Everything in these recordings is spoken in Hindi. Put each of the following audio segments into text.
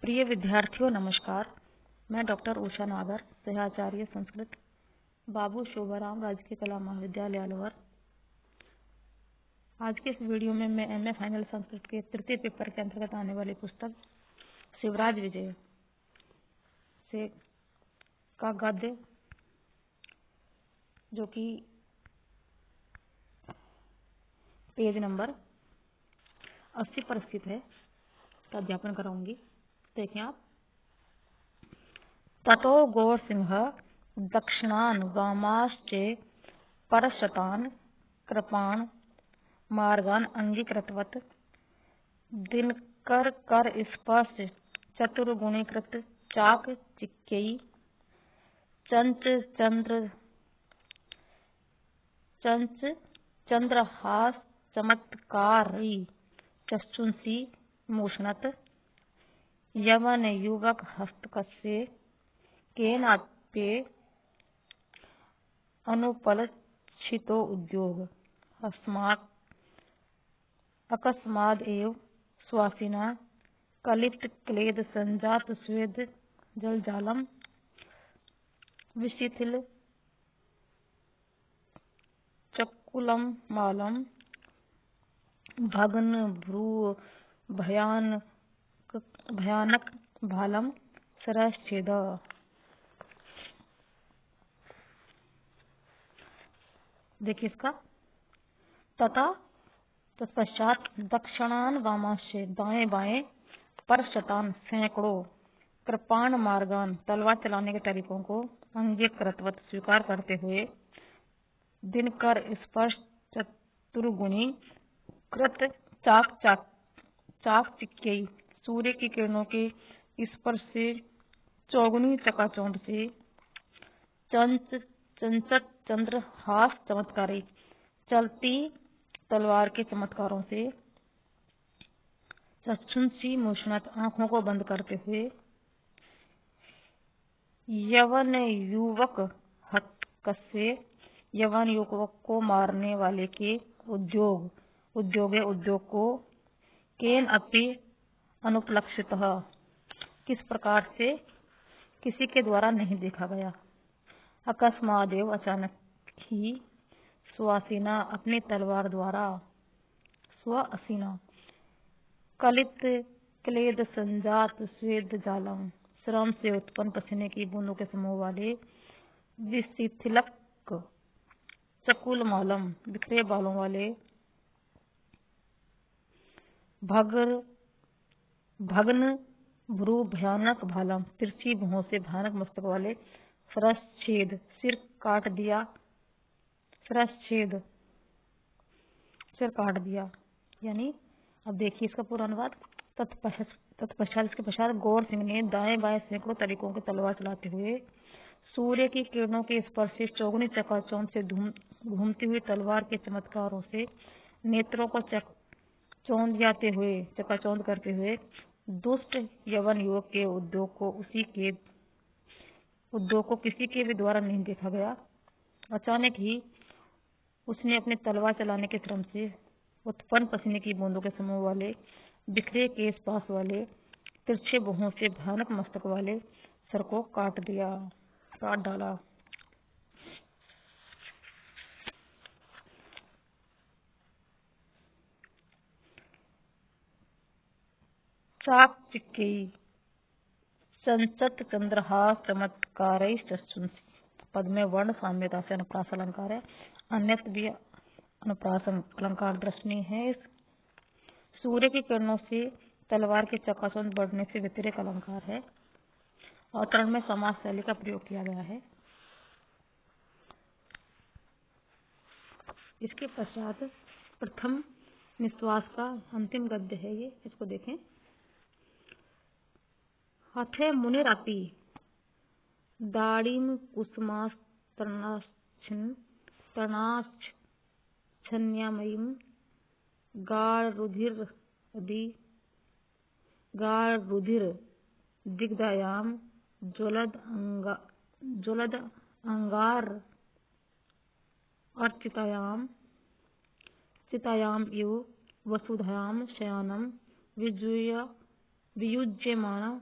प्रिय विद्यार्थियों नमस्कार। मैं डॉक्टर उषा नागर, सहआचार्य संस्कृत, बाबू शोभाराम राजकीय कला महाविद्यालय अलवर। आज के इस वीडियो में मैं एमए फाइनल संस्कृत के तृतीय पेपर के अंतर्गत आने वाली पुस्तक शिवराज विजय से का गद्य, जो कि पेज नंबर 80 पर स्थित है, का अध्यापन कराऊंगी। देखें आप। ततो गौरसिंह दक्षिणान वामाश्चे परशतान कृपाण मार्गान अंगीकृतवत दिनकर कर स्पर्श चतुर्गुणीकृत चाक चिक्कई चंच चंद्रहास चमत्कारी चक्षुंसी मोषणत यवन युवक हस्तकस्य केनाप्ये अनुपलक्षितो उद्योग अकस्माद एव स्वासिना कलित क्लेद संजात स्वेद जलजालम विशिथिल चक्कुलम मालम भग्न भ्रू भयानक भालम सरश्छेद। देखिए इसका। तथा तत्पश्चात दक्षिणान वामाश्य दाएं बाएं परशतान सैकड़ों कृपाण मार्गान तलवार चलाने के तरीकों को अंगीकृतवत स्वीकार करते हुए दिनकर स्पर्श चतुर्गुणी कृत चाक चिक्कई सूर्य की किरणों के स्पर्श से चौगुनी चकाचौंध से चंचत चंद्रहास चमत्कारी चलती तलवार के चमत्कारों से चक्षुंसी मोषणत आंखों को बंद करते हुए यवन युवक हतकस्य यवन युवक को मारने वाले के उद्योग को केन अपि अनुपलक्षितः किस प्रकार से किसी के द्वारा नहीं देखा गया। अकस्मादेव अचानक ही स्वासीना अपनी तलवार द्वारा स्वासीना कलित क्लेद संजात स्वेद जालम श्रम से उत्पन्न पसीने की बूंदों के समूह वाले विशिथिलक चकुल मालम बिखरे बालों वाले भग्न भ्रू भयानक भालम तिरछी भुहों से भयानक मस्तक वाले सरश्छेद सिर काट दिया यानी। अब देखिए इसका पूरा अनुवाद। तत्पश्चात इसके पश्चात गौर सिंह ने दाएं बाएं सैकड़ों तरीकों की तलवार चलाते हुए सूर्य की किरणों के स्पर्श से चौगुनी चकाचौंध से घूमती हुई तलवार के चमत्कारों से नेत्रों को चकाचौंध करते हुए दुष्ट यवन युवक के उद्योग को किसी के भी द्वारा नहीं देखा गया। अचानक ही उसने अपने तलवार चलाने के क्रम से उत्पन्न पसीने की बूंदों के समूह वाले बिखरे केस पास वाले तिरछे भुहों से भयानक मस्तक वाले सर को काट डाला। चाक चिक्कई संचत चंद्रहास चमत्कारै चक्षुंसी। पद में वर्ण साम्यता से अनुप्रास अलंकार है, अन्यत्र भी अनुप्रास अलंकार दर्शनीय है। सूर्य की किरणों से तलवार के चकाचौंध बढ़ने से व्यतिरेक अलंकार है। अवतरण में समास शैली का प्रयोग किया गया है। इसके पश्चात प्रथम निश्वास का अंतिम गद्य है ये, इसको देखें। हठे मुनिरापि दाड़ीम कुसुमास तृणाच्छन्यामयीम गाढ़रुधिर दिग्धायाम ज्वलद अंगार अर्चितायाम चितायाम इव वसुधायाम शयानम वियुज्यमान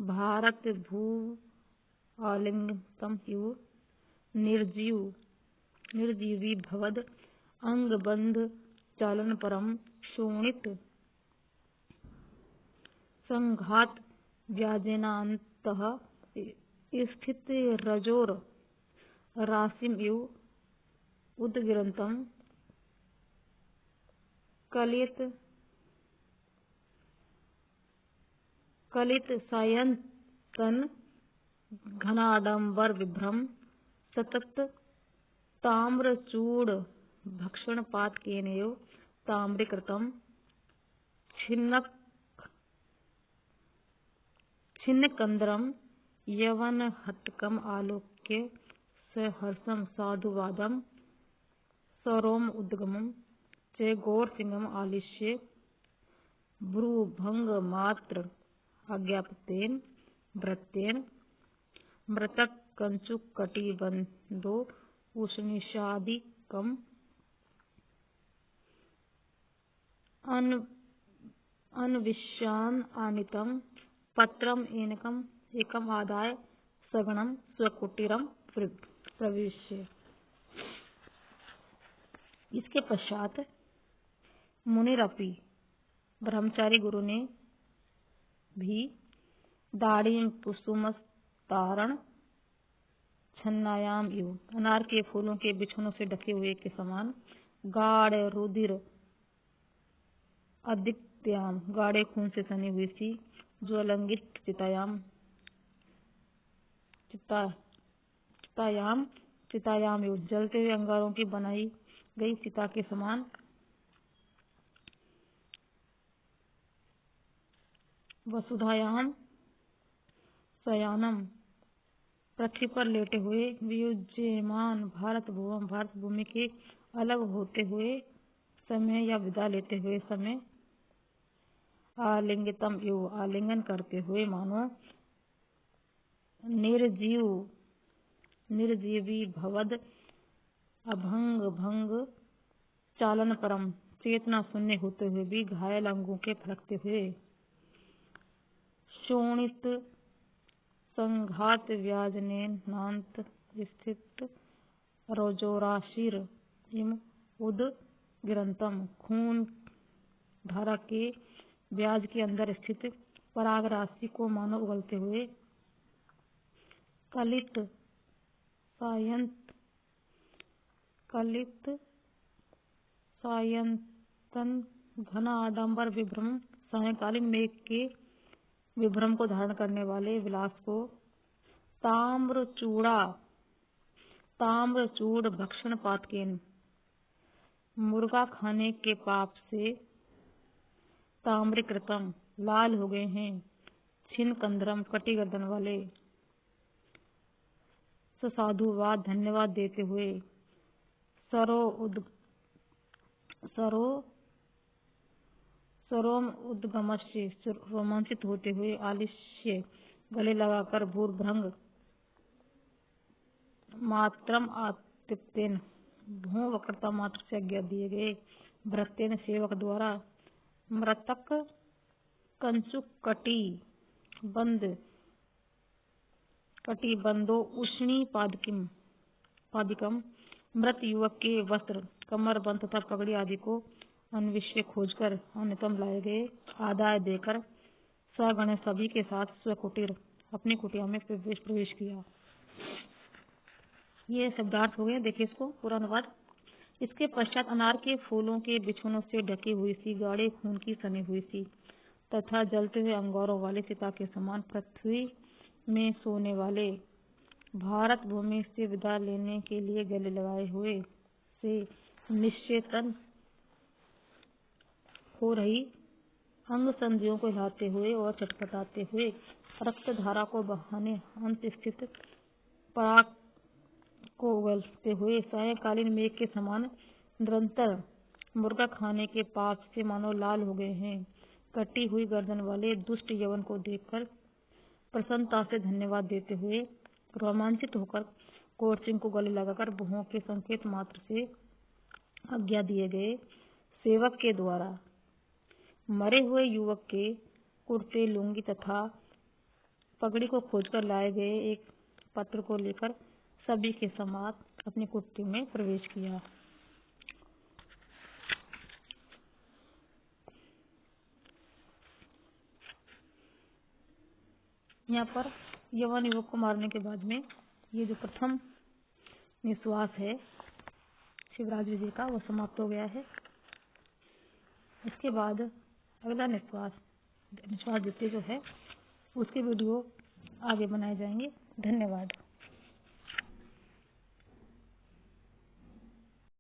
भारत भू आलिंगतम इव निर्जीवी भवद अंगबंध चालन परम शोणित संघात व्याजेनान्तः स्थित रजोर राशिम इव उद्गिरंतम कलित सायंतन घनाडंबर विभ्रम सतत ताम्रचूड़ भक्षण पात केनेव ताम्रीकृतम छिन्नकंदरम यवन हतकम आलोक्य सहर्षम साधुवादम सरोम उद्गमम चे गौर सिंगम आलिश्य भ्रूभंग मात्र अज्ञापतेन भृत्येन मृतक कंचुक कटिबंधो उष्णिषादिकम अनविश्यान आनितम पत्रम एकम आदाय सगणम स्वकुटीरम प्रविश्य। इसके पश्चात मुनिरपि ब्रह्मचारी गुरु ने भी दाढ़ी कुसुमस्तारण छन्नायाम इव अनार के फूलों के बिछुनों से ढके हुए के समान गाढ़ रुधिर अदित्याम गाढ़े खून से सनी हुई सी ज्वलंगित चितायाम इव जलते हुए अंगारों की बनाई गई चिता के समान वसुधायाम शयानम पृथ्वी पर लेटे हुए वियुज्यमान भारत भूमि के अलग होते हुए समय या विदा लेते हुए समय आलिंगितम इव आलिंगन करते हुए मानो निर्जीवी भवद अभंग भंग चालन परम चेतना शून्य होते हुए भी घायल अंगों के फड़कते हुए शोणित संघात व्याजनेनांत स्थित रजोराशिर इम उद गिरंतम खून धारा के व्याज के अंदर स्थित पराग राशि को मानो उगलते हुए कलित सायंतन घना आडंबर विभ्रम सायंकालीन मेघ के विभ्रम को धारण करने वाले विलास को ताम्रचूड़ भक्षण पातकेन मुर्गा खाने के पाप से ताम्रीकृतम लाल हो गए हैं छिन्न कंदरम कटी गर्दन वाले साधुवाद धन्यवाद देते हुए सरोम उद्गमस्य रोमांचित होते हुए आलिश्य गले लगाकर भूर्भंग मात्रम आतिप्तेन भूं वक्रता मात्र से आज्ञा दिए गए भृत्येन सेवक द्वारा मृतक कंचुक कटिबंधो उष्णी पादिकम मृत युवक के वस्त्र कमरबंध तथा पगड़ी आदि को अन्विष्य खोजकर अन्यतम लाए गए आदाय देकर सगण सभी के साथ स्वकुटीर अपनी कुटिया में प्रवेश किया। ये शब्दार्थ हो गए। देखिए इसको पूरा अनुवाद। इसके पश्चात अनार के फूलों के बिछुनों से ढकी हुई सी गाढ़े खून की सनी हुई सी तथा जलते हुए अंगारों वाले चिता के समान पृथ्वी में सोने वाले भारत भूमि से विदा लेने के लिए गले लगाए हुए से निश्चेतन हो रही अंग संधियों को हिलाते हुए और चटपटाते हुए रक्त धारा को बहाने अंत स्थित पराग को उगलते हुए सायंकालीन मेघ के समान निरंतर मुर्गा खाने के पाप से मानो लाल हो गए हैं कटी हुई गर्दन वाले दुष्ट यवन को देखकर प्रसन्नता से धन्यवाद देते हुए रोमांचित होकर कोरसिंह को गले लगाकर भुओं के संकेत मात्र से आज्ञा दिए गए सेवक के द्वारा मरे हुए युवक के कुर्ते लुंगी तथा पगड़ी को खोजकर लाए गए एक पत्र को लेकर सभी के साथ अपनी कुटी में प्रवेश किया। यहाँ पर यवन युवक को मारने के बाद में ये जो प्रथम निश्वास है शिवराज विजय का वो समाप्त हो गया है। इसके बाद अगला निश्वास द्वितीय जो है उसके वीडियो आगे बनाए जाएंगे। धन्यवाद।